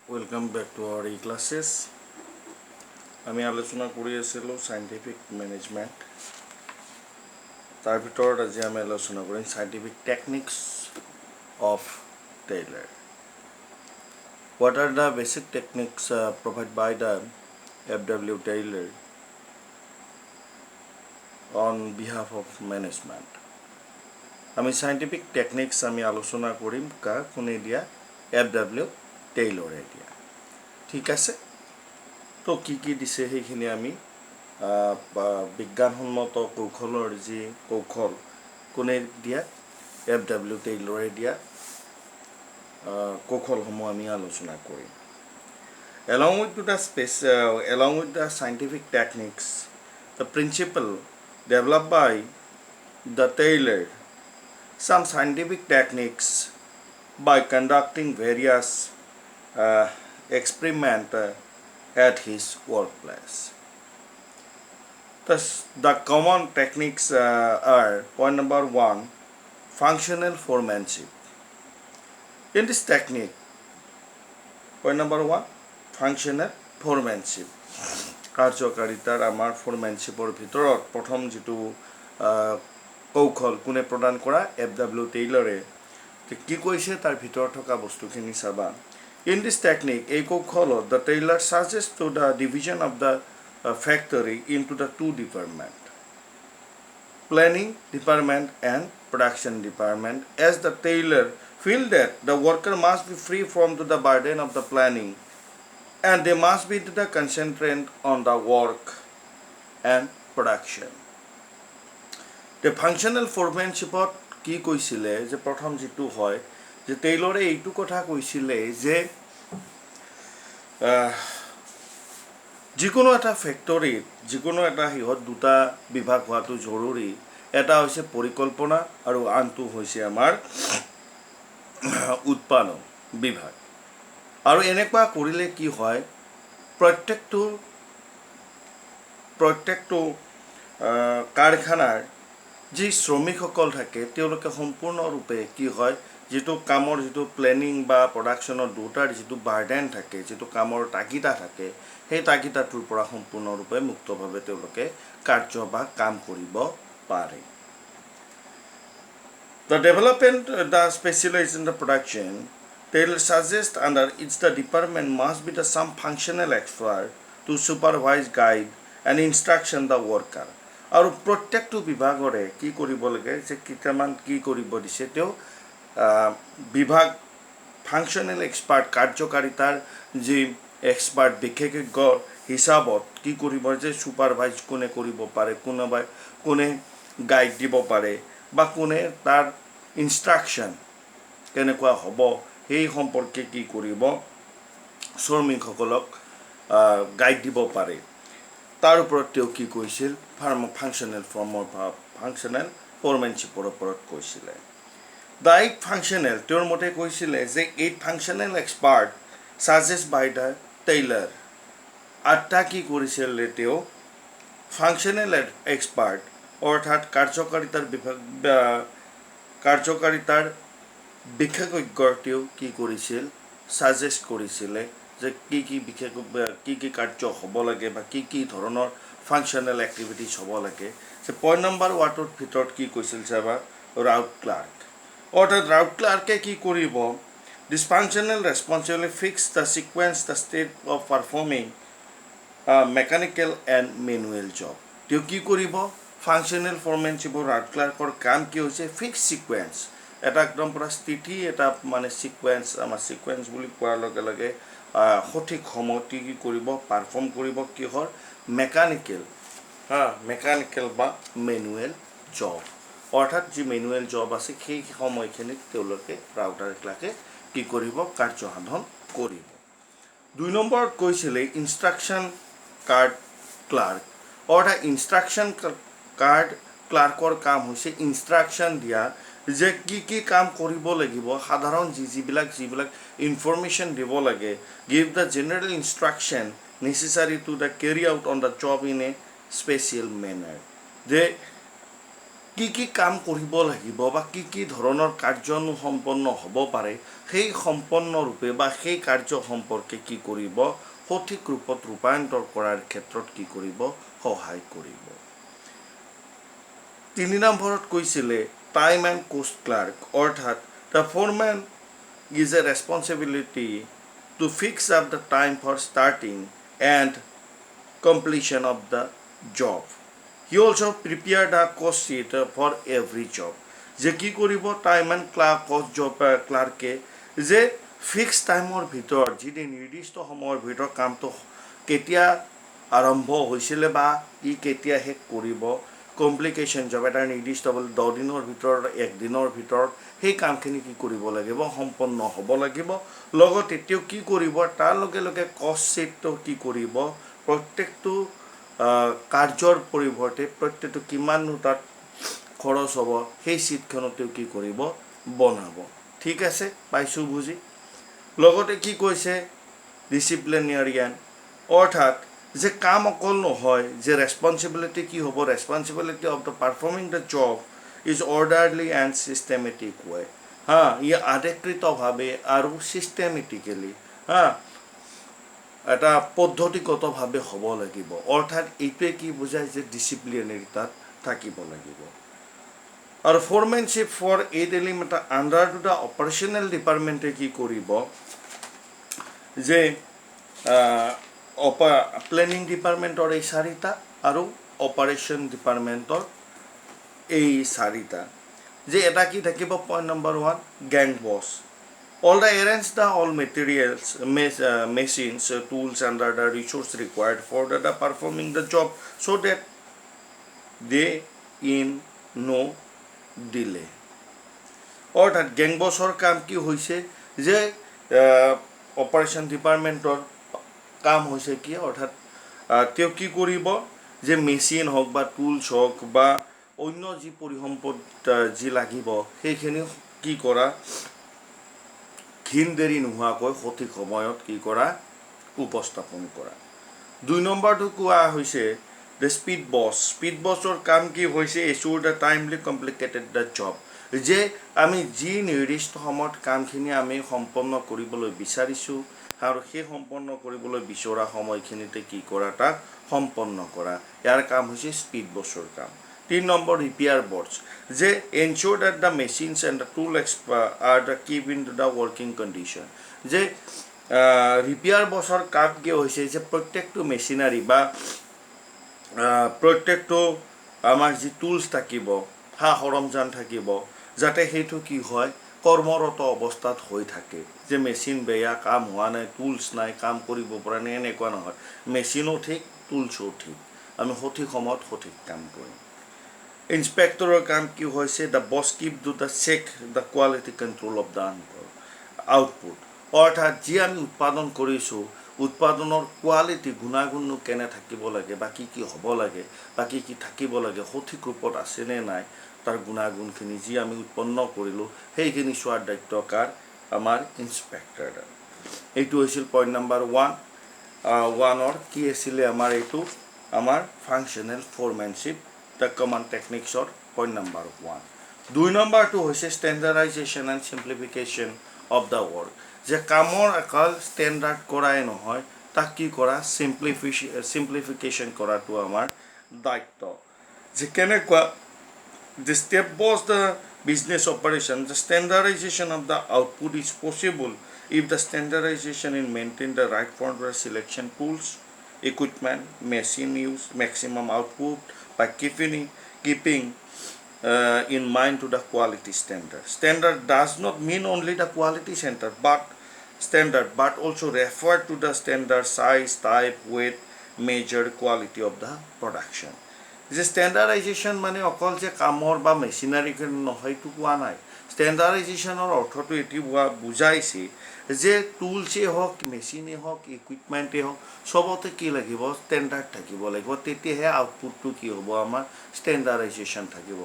Welcome back to our e-classes. আমি আলোচনা কৰি আছিলোঁ সাইণ্টিফিক মেনেজমেণ্ট। তাৰ ভিতৰত আজি আমি আলোচনা কৰিম scientific techniques of Taylor. What are the basic techniques provided by the F.W. Taylor on behalf of management? আমি সাইণ্টিফিক টেকনিক্স আমি আলোচনা কৰিম কোনে দিয়া F.W. টেইলৰে দিয়া। ঠিক আছে, তো কি দিছে সেইখিনি আমি বিজ্ঞানসন্মত কৌশলৰ যি কৌশল কোনে দিয়া F.W. টেইলৰে দিয়া কৌশলসমূহ আমি আলোচনা কৰিম। Along with the scientific techniques, the principle developed by the Taylor, some scientific techniques by conducting various experiments at his workplace. Thus, the common techniques are point number 1, functional foremanship. In this technique, point number 1, functional foremanship. কাৰ্যকাৰিতাৰ আমাৰ ফৰমেনশ্বিপৰ ভিতৰত প্ৰথম যিটো কৌশল কোনে প্ৰদান কৰা F.W. টেইলৰে কি কৈছে তাৰ ভিতৰত থকা বস্তুখিনি চাবা। In this technique, এই কৌশলত the Taylor suggests to the division of the factory into the two departments, planning department and production department, as the Taylor feel that the worker must be free from the burden of the planning and they must be the concentrate on the work and production. The functional foremanshipত কি কৈছিলে যে প্ৰথম যিটো হয় যে টেইলৰে এইটো কথা কৈছিলে যে যিকোনো এটা ফেক্টৰীত যিকোনো এটা সিহঁত দুটা বিভাগ হোৱাটো জৰুৰী। এটা হৈছে পৰিকল্পনা আৰু আনটো হৈছে আমাৰ উৎপাদন বিভাগ। আৰু এনেকুৱা কৰিলে কি হয় প্ৰত্যেকটো কাৰখানাৰ যি শ্ৰমিকসকল থাকে তেওঁলোকে সম্পূৰ্ণৰূপে কি হয় যিটো কামৰ যিটো প্লেনিং বা প্ৰডাকশ্যনৰ দুটাৰ যিটো বাৰ্ডেন থাকে, যিটো কামৰ তাগিদা থাকে, সেই তাগিদাটোৰ পৰা সম্পূৰ্ণৰূপে মুক্তভাৱে তেওঁলোকে কাৰ্য বা কাম কৰিব পাৰে। The development, the specialization in the production, Taylor suggests under each the department must be the some functional expert to supervise, guide and instruction the worker. আৰু প্ৰত্যেকটো বিভাগৰে কি কৰিব লাগে যে কেইটামান কি কৰিব দিছে তেওঁ বিভাগ ফাংচনেল এক্সপাৰ্ট কাৰ্যকাৰিতাৰ যি এক্সপাৰ্ট বিশেষজ্ঞ হিচাপত কি কৰিব যে ছুপাৰভাইজ কোনে কৰিব পাৰে, কোনে গাইড দিব পাৰে বা কোনে তাৰ ইনষ্ট্ৰাকশ্যন কেনেকুৱা হ'ব সেই সম্পৰ্কে কি কৰিব শ্ৰমিকসকলক গাইড দিব পাৰে। তাৰ ওপৰত তেওঁ কি কৈছিল ফাংচনেল ফৰমেনশ্বিপৰ ওপৰত কৈছিলে। দ্য 8 ফাংচনেল তেওঁৰ মতে কৈছিলে যে 8 functional expert suggest by the Taylor. 8টা কি কৰিছিলে তেওঁ ফাংচনেল এক্সপাৰ্ট অৰ্থাৎ কাৰ্যকাৰিতাৰ বিশেষজ্ঞৰ তেওঁ কি কৰিছিল ছাজেষ্ট কৰিছিলে যে কি কাৰ্য হ'ব লাগে বা কি ধৰণৰ ফাংচনেল এক্টিভিটিছ হ'ব লাগে। যে পইণ্ট নম্বৰ 1ৰ ভিতৰত কি কৈছিল চাবা ৰাউট ক্লাৰ্ক, অৰ্থাৎ ৰাউট ক্লাৰ্কে কি কৰিব this functional responsibility fix the sequence the state of performing mechanical and manual job. তেওঁ কি কৰিব ফাংচনেল ফৰমেনশ্বিপৰ ৰাউট ক্লাৰ্কৰ কাম কি হৈছে ফিক্স ছিকুৱেঞ্চ, এটা একদম পৰা স্থিতি এটা মানে ছিকুৱেঞ্চ, আমাৰ ছিকুৱেঞ্চ বুলি কোৱাৰ লগে লগে সঠিক সময়ত কি কৰিব পাৰফৰ্ম কৰিব কিহৰ মেকানিকেল বা মেনুৱেল জব, অৰ্থাৎ যি মেনুৱেল জব আছে সেই সময়খিনিত তেওঁলোকে ৰাউটাৰ ক্লাৰ্কে কি কৰিব কাৰ্য সাধন কৰিব। 2 নম্বৰত কৈছিলে ইনষ্ট্ৰাকশ্যন কাৰ্ড ক্লাৰ্ক, অৰ্থাৎ ইনষ্ট্ৰাকশ্যন কাৰ্ড ক্লাৰ্কৰ কাম হৈছে ইনষ্ট্ৰাকশ্যন দিয়া যে কি কাম কৰিব লাগিব, সাধাৰণ যিবিলাক ইনফৰমেশ্যন দিব লাগে, give the general instruction necessary to the carry out on the job in a special manner. যে কি কাম কৰিব লাগিব বা কি ধৰণৰ কাৰ্য সম্পন্ন হ'ব পাৰে সেই সম্পন্নৰূপে বা সেই কাৰ্য সম্পৰ্কে কি কৰিব সঠিক ৰূপত ৰূপায়ন্তৰ কৰাৰ ক্ষেত্ৰত কি কৰিব সহায় কৰিব 3 নম্বৰত কৈছিলে টাইম এণ্ড কষ্ট ক্লাৰ্ক অৰ্থাৎ the Foreman is a responsibility to fix up the time for starting and completion of the job. He also prepared a cost sheet for every job. যে কি কৰিব টাইম এণ্ড কষ্ট job ক্লাৰ্কে যে fix টাইমৰ ভিতৰত যিটো নিৰ্দিষ্ট সময়ৰ ভিতৰত কামটো কেতিয়া আৰম্ভ হৈছিলে বা ই কেতিয়া শেষ কৰিব কমপ্লিকেশ্যন জব এটা নিৰ্দিষ্ট 10 দিনৰ ভিতৰত 1 দিনৰ ভিতৰত সেই কামখিনি কি কৰিব লাগিব সম্পন্ন হ'ব লাগিব লগত এতিয়াও কি কৰিব তাৰ লগে লগে কষ্ট শ্বীটটো কি কৰিব প্ৰত্যেকটো কাৰ্যৰ পৰিৱৰ্তে প্ৰত্যেকটো কিমান তাত খৰচ হ'ব সেই শ্বীটখনতেও কি কৰিব বনাব ঠিক আছে পাইছোঁ বুজি লগতে কি কৈছে ডিসিপ্লিনাৰিয়ান অৰ্থাৎ যে কাম অকল নহয় যে ৰেসপন্সিবিলিটি কি হ'ব responsibility of the performing the job is orderly and systematic way ই আধিকৃতভাৱে আৰু চিষ্টেমেটিকেলি এটা পদ্ধতিগতভাৱে হ'ব লাগিব অৰ্থাৎ এইটোৱে কি বুজায় যে ডিসিপ্লিনাৰি তাত থাকিব লাগিব আৰু foremanship for eight element under to the operational ডিপাৰ্টমেণ্টে কি কৰিব যে প্লেনিং ডিপাৰ্টমেণ্টৰ এই 4টা আৰু অপাৰেশ্যন ডিপাৰ্টমেণ্টৰ এই 4টা যে এটা কি থাকিব পইণ্ট নম্বৰ 1 গ্যাং বছ all the arrange the all materials machines tools and the resource required for the performing the job so that they in no delay অৰ্থাৎ গ্যাং বছৰ কাম কি হৈছে যে অপাৰেশ্যন ডিপাৰ্টমেণ্টৰ কাম হৈছে কি অৰ্থাৎ তেওঁ কি কৰিব যে মেচিন হওক বা টুলছ হওক বা অন্য যি পৰিসম্পদ যি লাগিব সেইখিনি কি কৰা ঘিন দেৰি নোহোৱাকৈ সঠিক সময়ত কি কৰা উপস্থাপন কৰা 2 নম্বৰটো কোৱা হৈছে দ্য স্পীড বছৰ কাম কি হৈছে ensure the timely complicated the job যে আমি যি নিৰ্দিষ্ট সময়ত কামখিনি আমি সম্পন্ন কৰিবলৈ বিচাৰিছোঁ আৰু সেই সম্পন্ন কৰিবলৈ বিচৰা সময়খিনিতে কি কৰা তাক সম্পন্ন কৰা ইয়াৰ কাম হৈছে স্পীড বছৰ কাম 3 নম্বৰ ৰিপেয়াৰ বছ যে ensure that the machines and the tool are the keep in the working condition যে ৰিপেয়াৰ বছৰ কাম কি হৈছে যে প্ৰত্যেকটো মেচিনাৰী বা প্ৰত্যেকটো আমাৰ যি টুলছ থাকিব সা সৰঞ্জাম থাকিব যাতে সেইটো কি হয় কৰ্মৰত অৱস্থাত হৈ থাকে যে মেচিন বেয়া কাম হোৱা নাই টুলছ নাই কাম কৰিব পৰা নাই এনেকুৱা নহয় মেচিনো ঠিক টুলছো ঠিক আমি সঠিক সময়ত সঠিক কাম কৰিম ইন্সপেক্টৰৰ কাম কি হৈছে the boss keep do the check the quality control of the output অৰ্থাৎ যি আমি উৎপাদন কৰিছোঁ উৎপাদনৰ কোৱালিটি গুণাগুণ কেনে থাকিব লাগে বা কি হ'ব লাগে বা কি থাকিব লাগে সঠিক ৰূপত আছেনে নাই তাৰ গুণাগুণখিনি যি আমি উৎপন্ন কৰিলোঁ সেইখিনি চোৱাৰ দায়িত্ব কাৰ আমাৰ ইন্সপেক্টৰ এইটো হৈছিল পইণ্ট নম্বৰ 1 কি আছিলে আমাৰ এইটো আমাৰ ফাংচনেল ফৰমেনশ্বিপ দ্য কমন টেকনিক্সৰ পইণ্ট নম্বৰ 1 2 নম্বৰটো হৈছে standardisation and simplification of the work যে কামৰ অকল ষ্টেণ্ডাৰ্ড কৰাই নহয় তাক কি কৰা চিম্প্লিফিকেশ্যন কৰাটো আমাৰ দায়িত্ব যে কেনেকুৱা the step was the business operation the standardization of the output is possible if the standardization is maintain the right formula selection tools equipment machine use maximum output by keeping in mind to the quality standard does not mean only the quality standard but also refer to the standard size type weight measured quality of the production যে ষ্টেণ্ডাৰ্ডাইজেশ্যন মানে অকল যে কামৰ বা machinery নহয়তো কোৱা নাই ষ্টেণ্ডাৰ্ডাইজেশ্যনৰ অৰ্থটো এটি বুজাইছে যে টুলছেই হওক মেচিনেই হওক ইকুইপমেণ্টেই হওক চবতে কি লাগিব ষ্টেণ্ডাৰ্ড থাকিব লাগিব তেতিয়াহে আউটপুটটো কি হ'ব আমাৰ ষ্টেণ্ডাৰ্ডাইজেশ্যন থাকিব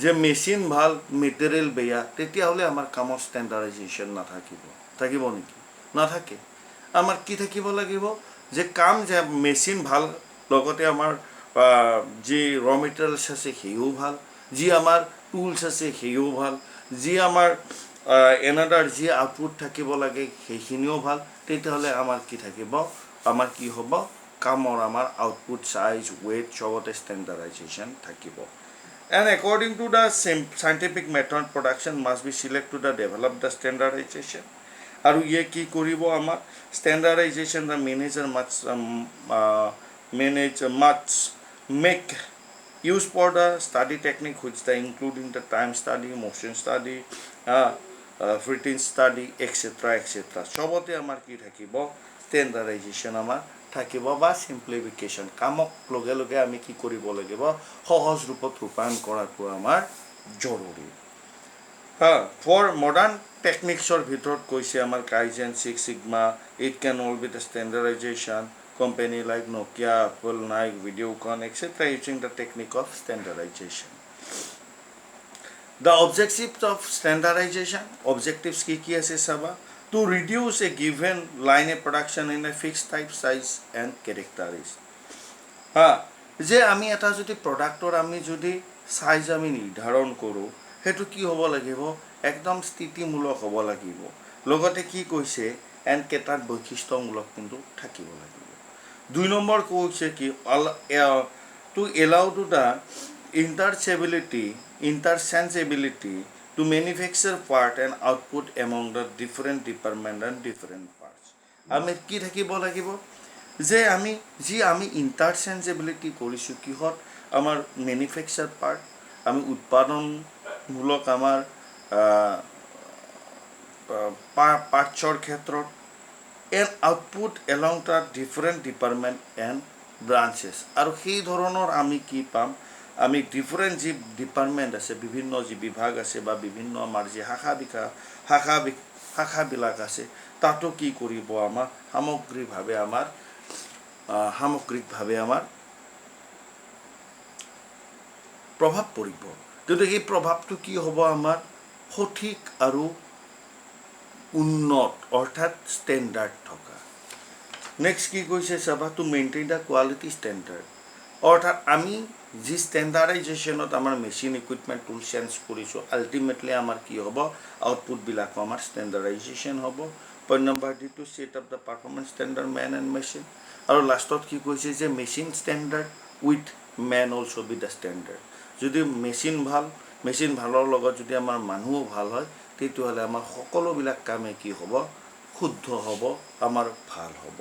যে মেচিন ভাল মেটেৰিয়েল বেয়া তেতিয়াহ'লে আমাৰ কামৰ ষ্টেণ্ডাৰ্ডাইজেশ্যন থাকিব নেকি নাথাকে আমাৰ কি থাকিব লাগিব যে কাম যে মেচিন ভাল লগতে আমাৰ যি ৰ মেটেৰিয়েলছ আছে সেইও ভাল, যি আমাৰ টুলছ আছে সেইও ভাল, যি আমাৰ এনাদাৰ যি আউটপুট থাকিব লাগে সেইখিনিও ভাল। তেতিয়াহ'লে আমাৰ কি থাকিব, আমাৰ কি হ'ব, কামৰ আমাৰ আউটপুট চাইজ ৱেইট চবতে ষ্টেণ্ডাৰ্ডাইজেশ্যন থাকিব। And according to the scientific method, production must be selected to the develop the standardization. আৰু ইয়ে কি কৰিব আমাৰ standardization the manager must make use for the study technique which the including the time study, motion study, fitting study, etc. etc. চবতে আমাৰ কি থাকিব, standardization আমাৰ থাকিব বা simplification। কামক লগে লগে আমি কি কৰিব লাগিব, সহজ ৰূপত ৰূপায়ণ কৰাটো আমাৰ জৰুৰী। ফৰ মডাৰ্ণ টেকনিক্সৰ ভিতৰত কৈছে আমাৰ kaizen, six sigma, it can all be the standardisation, company like Nokia, Apple, Nike, Videocon etcetera using the technique of standardisation. The objectives of standardisation, objectives কি আছে চাবা, to reduce a given line of production in a fixed type, size and characteristics. যে আমি এটা যদি প্ৰডাক্টৰ আমি যদি চাইজ আমি নিৰ্ধাৰণ কৰোঁ, সেইটো কি হ'ব লাগিব, একদম স্থিতিমূলক হ'ব লাগিব। লগতে কি কৈছে, এণ্ড কেটাৰ বৈশিষ্ট্যমূলক কিন্তু থাকিব লাগিব। 2 নম্বৰ কৈছে কি, to allow to the interchangeability to manufacture part and output among the different department and different parts. আমি কি থাকিব লাগিব, যে আমি ইণ্টাৰচেঞ্জেবিলিটি কৰিছোঁ কিহত, আমাৰ মেনুফেকচাৰ পাৰ্ট, আমি উৎপাদনমূলক আমাৰ পাৰ্টছৰ ক্ষেত্ৰত, and output along the different department and branches. আৰু সেই ধৰণৰ আমি কি পাম, আমি ডিফাৰেণ্ট যি ডিপাৰ্টমেণ্ট আছে, বিভিন্ন যি বিভাগ আছে বা বিভিন্ন আমাৰ যি শাখাবিলাক আছে, তাতো কি কৰিব, আমাৰ সামগ্ৰিকভাৱে আমাৰ প্ৰভাৱ পৰিব। কিন্তু সেই প্ৰভাৱটো কি হ'ব, আমাৰ সঠিক আৰু উন্নত অৰ্থাৎ ষ্টেণ্ডাৰ্ড থকা। নেক্সট কি কৈছে চাবা, to maintain the quality standard, অৰ্থাৎ আমি যি ষ্টেণ্ডাৰ্ডাইজেশ্যনত আমাৰ মেচিন ইকুইপমেণ্ট টুল চেঞ্জ কৰিছোঁ, আল্টিমেটলি আমাৰ কি হ'ব, আউটপুটবিলাকো আমাৰ ষ্টেণ্ডাৰ্ডাইজেশ্যন হ'ব। Point number 2, to set up the performance standard men and machine. আৰু লাষ্টত কি কৈছে, যে machine standard with men also' be the standard. যদি মেচিন ভালৰ লগত যদি আমাৰ মানুহো ভাল হয়, তেতিয়াহ'লে আমাৰ সকলোবিলাক কামে কি হ'ব, শুদ্ধ হ'ব, আমাৰ ভাল হ'ব।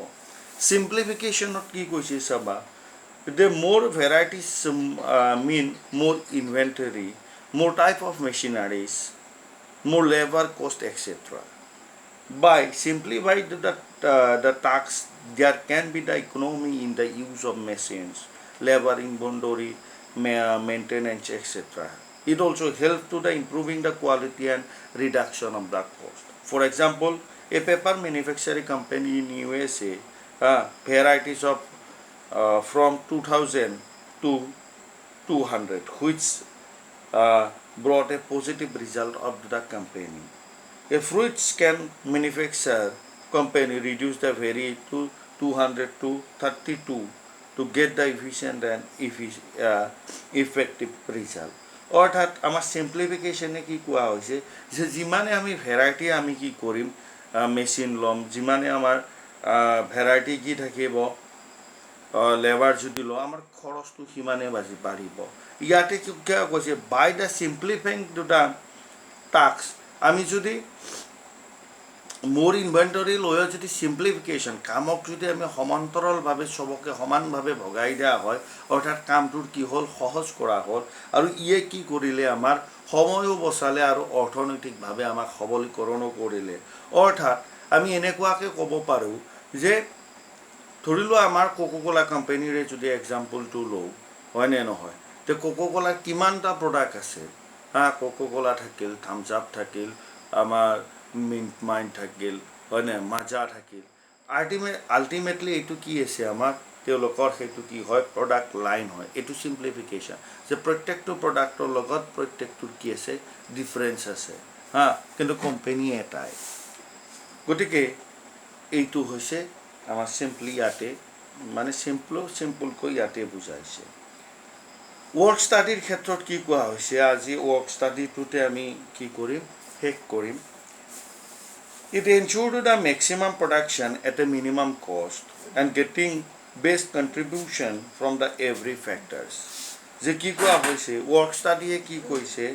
চিম্প্লিফিকেশ্যনত কি কৈছে চাবা, the more varieties mean more inventory, more type of machineries, more labor cost, etc. By simplifying the tasks, there can be the economy in the use of machines, labor, inventory, maintenance, etc. It also helps to the improving the quality and reduction of the cost. For example, a paper manufacturing company in USA, varieties of from 2000 to 200, which brought a positive result of the company. A fruits can manufacture company reduce the variety to 200 to 32 to get the efficient and effective result. অৰ্থাৎ আমাৰ চিম্প্লিফিকেশ্যনে কি কোৱা হৈছে, যে যিমানে আমি variety আমি কি কৰিম, মেচিন ল'ম, যিমানে আমাৰ ভেৰাইটি কি থাকিব, লেবাৰ যদি লওঁ, আমাৰ খৰচটো সিমানে বাঢ়িব। ইয়াতে কি কৈছে, বাই দ্য চিম্প্লিফাইং টু দ্য টাস্ক, আমি যদি মোৰ ইনভেণ্টৰী লৈও যদি চিম্প্লিফিকেশ্যন, কামক যদি আমি সমান্তৰালভাৱে চবকে সমানভাৱে ভগাই দিয়া হয়, অৰ্থাৎ কামটোৰ কি হ'ল, সহজ কৰা হ'ল। আৰু ইয়ে কি কৰিলে, আমাৰ সময়ো বচালে আৰু অৰ্থনৈতিকভাৱে আমাক সবলীকৰণো কৰিলে। অৰ্থাৎ আমি এনেকুৱাকৈ ক'ব পাৰোঁ, যে ধৰি লোৱা আমাৰ কোকোকোলা কোম্পানীৰে যদি এক্সাম্পলটো লওঁ, হয়নে নহয়, তে কোকোকোলাৰ কিমানটা প্ৰডাক্ট আছে, কোকোকোলা থাকিল, থামছ আপ থাকিল, আমাৰ মিণ্ট মাইণ্ড থাকিল, হয়নে, মাজা থাকিল। আল্টিমেটলি এইটো কি আছে, আমাৰ তেওঁলোকৰ সেইটো কি হয়, প্ৰডাক্ট লাইন হয়। এইটো চিম্প্লিফিকেশ্যন, যে প্ৰত্যেকটো প্ৰডাক্টৰ লগত প্ৰত্যেকটোৰ কি আছে, ডিফাৰেঞ্চ আছে, কিন্তু কোম্পানী এটাই। গতিকে এইটো হৈছে আমাৰ চিম্পলি ইয়াতে, মানে চিম্পলকৈ ইয়াতে বুজাইছে। ৱৰ্ক ষ্টাডিৰ ক্ষেত্ৰত কি কোৱা হৈছে আজি ৱৰ্ক ষ্টাডিটোতে আমি কি কৰিম শেষ কৰিম It ensured the maximum production at a minimum cost and getting best contribution from the every factors. যে কি কোৱা হৈছে ৱৰ্ক ষ্টাডিয়ে কি কৈছে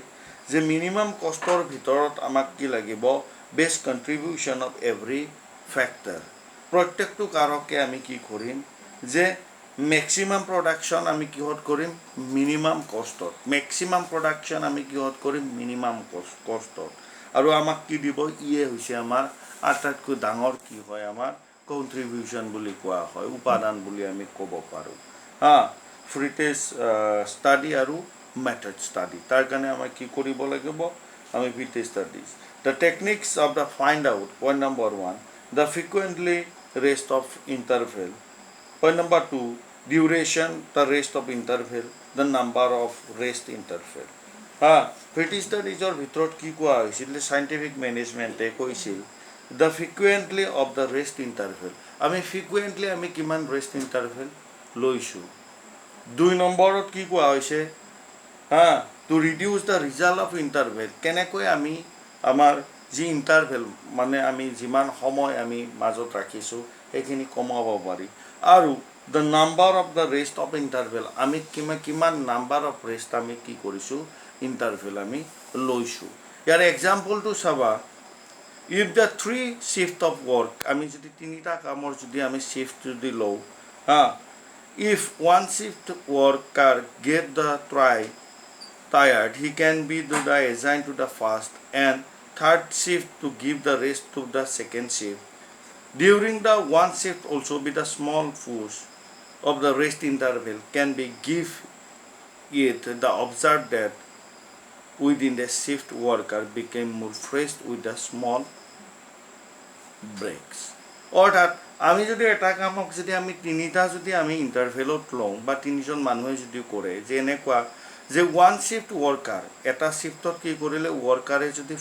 যে মিনিমাম কষ্টৰ ভিতৰত আমাক কি লাগিব best contribution of every factor প্ৰত্যেকটো কাৰকে আমি কি কৰিম যে মেক্সিমাম প্ৰডাকশ্যন আমি কিহত কৰিম মিনিমাম কষ্টত মেক্সিমাম প্ৰডাকশ্যন আমি কিহত কৰিম মিনিমাম কষ্টত আৰু আমাক কি দিব ইয়ে হৈছে আমাৰ আটাইতকৈ ডাঙৰ কি হয় আমাৰ কণ্ট্ৰিবিউশ্যন বুলি কোৱা হয় উপাদান বুলি আমি ক'ব পাৰোঁ হা ফ্ৰী টেষ্ট ষ্টাডি আৰু মেথড ষ্টাডি তাৰ কাৰণে আমাৰ কি কৰিব লাগিব আমি free test studies the techniques of the find out point number 1 the frequently rest of interval point number 2 duration the rest of interval the number of rest interval হা free ষ্টাডিজৰ ভিতৰত কি কোৱা হৈছিল সাইণ্টিফিক মেনেজমেণ্টে কৈছিল the frequently of the rest interval আমি frequently আমি কিমান rest interval লৈছোঁ 2 নম্বৰত কি কোৱা হৈছে হা to reduce the result of interval কেনেকৈ আমি আমাৰ যি ইণ্টাৰভেল মানে আমি যিমান সময় আমি মাজত ৰাখিছোঁ সেইখিনি কমাব পাৰি আৰু the number of the rest of interval আমি কিমান নাম্বাৰ অফ ৰেষ্ট আমি কি কৰিছোঁ ইণ্টাৰভেল আমি লৈছোঁ ইয়াৰ এক্সাম্পলটো চাবা if the 3 shift of work আমি যদি 3টা কামৰ যদি আমি শিফ্ট যদি লওঁ হা if one shift worker get the tired he can be assigned to the first and third shift to give the rest to the second shift during the one shift also be the small push of the rest interval can be give it the observed that within the shift worker became more fresh with the small breaks অৰ্থাৎ আমি যদি এটা কামক যদি আমি 3টা যদি আমি ইণ্টাৰভেলত লওঁ বা 3জন মানুহে যদি কৰে যে এনেকুৱা যে ওৱান শিফ্ট ৱৰ্কাৰ এটা শিফ্টত কি কৰিলে ৱৰ্কাৰে যদি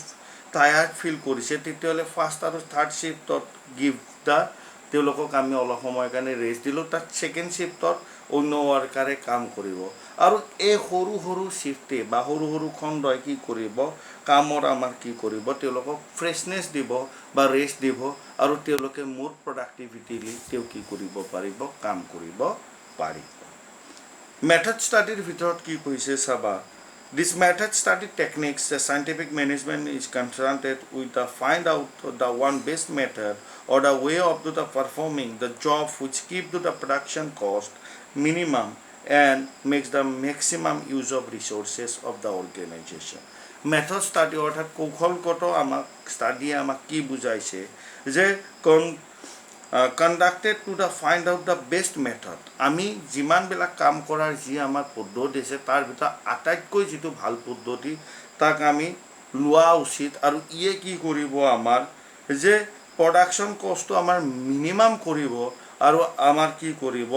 টায়াৰ্ড ফিল কৰিছে তেতিয়াহ'লে ফাৰ্ষ্ট আৰু থাৰ্ড শিফ্টত গিভ দ্য তেওঁলোকক আমি অলপ সময়ৰ কাৰণে ৰেষ্ট দিলোঁ তাত ছেকেণ্ড শিফ্টত অন্য ৱৰ্কাৰে কাম কৰিব আৰু এই সৰু সৰু শিফ্টে বা সৰু সৰু খণ্ডই কি কৰিব কামৰ আমাৰ কি কৰিব তেওঁলোকক ফ্ৰেছনেছ দিব বা ৰেষ্ট দিব আৰু তেওঁলোকে মোৰ প্ৰডাক্টিভিটিলি তেওঁ কি কৰিব পাৰিব কাম কৰিব পাৰিব মেথড ষ্টাডিৰ ভিতৰত কি কৈছে চাবা This method study techniques, the scientific management is concerned with the find out the one best method or the way of the performing the job which keep the production cost minimum and makes the maximum use of resources of the organization. Method study অর্থাৎ কৌশলগত আমাক study আমাক কি বুজাইছে যে conducted to the find out the best method আমি যিমানবিলাক কাম কৰাৰ যি আমাৰ পদ্ধতি আছে তাৰ ভিতৰত আটাইতকৈ যিটো ভাল পদ্ধতি তাক আমি লোৱা উচিত আৰু ইয়ে কি কৰিব আমাৰ যে প্ৰডাকশ্যন কষ্টটো আমাৰ মিনিমাম কৰিব আৰু আমাৰ কি কৰিব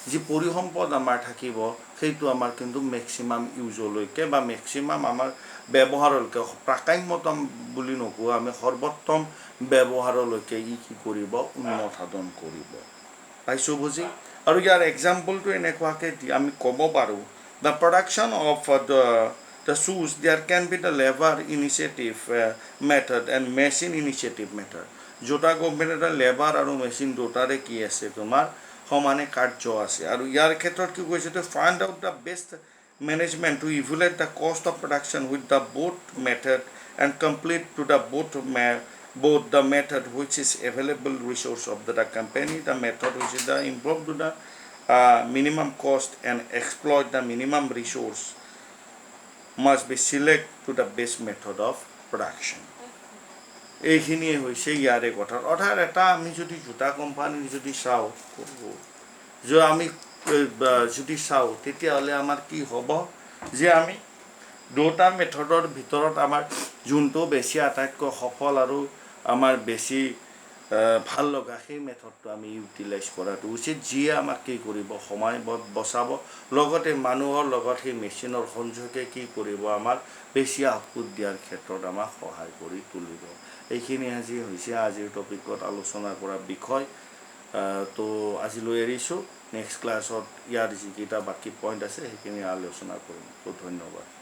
যি পৰিসম্পদ আমাৰ থাকিব সেইটো আমাৰ কিন্তু মেক্সিমাম ইউজলৈকে বা মেক্সিমাম আমাৰ ব্যৱহাৰলৈকে প্ৰাকাম্যতম বুলি নকওঁ আমি সৰ্বোত্তম ব্যৱহাৰলৈকে ই কি কৰিব উন্নত সাধন কৰিব পাইছোঁ বুজি আৰু ইয়াৰ এক্সাম্পলটো এনেকুৱাকৈ আমি ক'ব পাৰোঁ the production of the shoes there can be the labor initiative method and machine initiative method জোতা কোম্পানীৰ লেবাৰ আৰু মেচিন দুটাৰে কি আছে তোমাৰ সমানে কাৰ্য আছে আৰু ইয়াৰ ক্ষেত্ৰত কি কৈছে to find out the best management to evaluate the cost of production with the both method and complete to the both the method which is available resource of the company the method which is the improve to the minimum cost and exploit the minimum resource must be select to the best method of production এইখিনিয়ে হৈছে ইয়াৰে কথা অৰ্থাৎ এটা আমি যদি জোতা কোম্পানীৰ যদি চাওঁ যে আমি যদি চাওঁ তেতিয়াহ'লে আমাৰ কি হ'ব যে আমি দুটা মেথডৰ ভিতৰত আমাৰ যোনটো বেছি আটাইতকৈ সফল আৰু আমাৰ বেছি ভাল লগা সেই মেথডটো আমি ইউটিলাইজ কৰাটো উচিত যিয়ে আমাক কি কৰিব সময় বচাব লগতে মানুহৰ লগত সেই মেচিনৰ সংযোগে কি কৰিব আমাৰ বেছি আউটপুট দিয়াৰ ক্ষেত্ৰত আমাক সহায় কৰি তুলিব এইখিনি আজি হৈছে আজিৰ টপিকত আলোচনা কৰা বিষয় তো আজিলৈ এৰিছোঁ নেক্সট ক্লাছত ইয়াৰ যিকেইটা বাকী পইণ্ট আছে সেইখিনি আলোচনা কৰিম। তো ধন্যবাদ।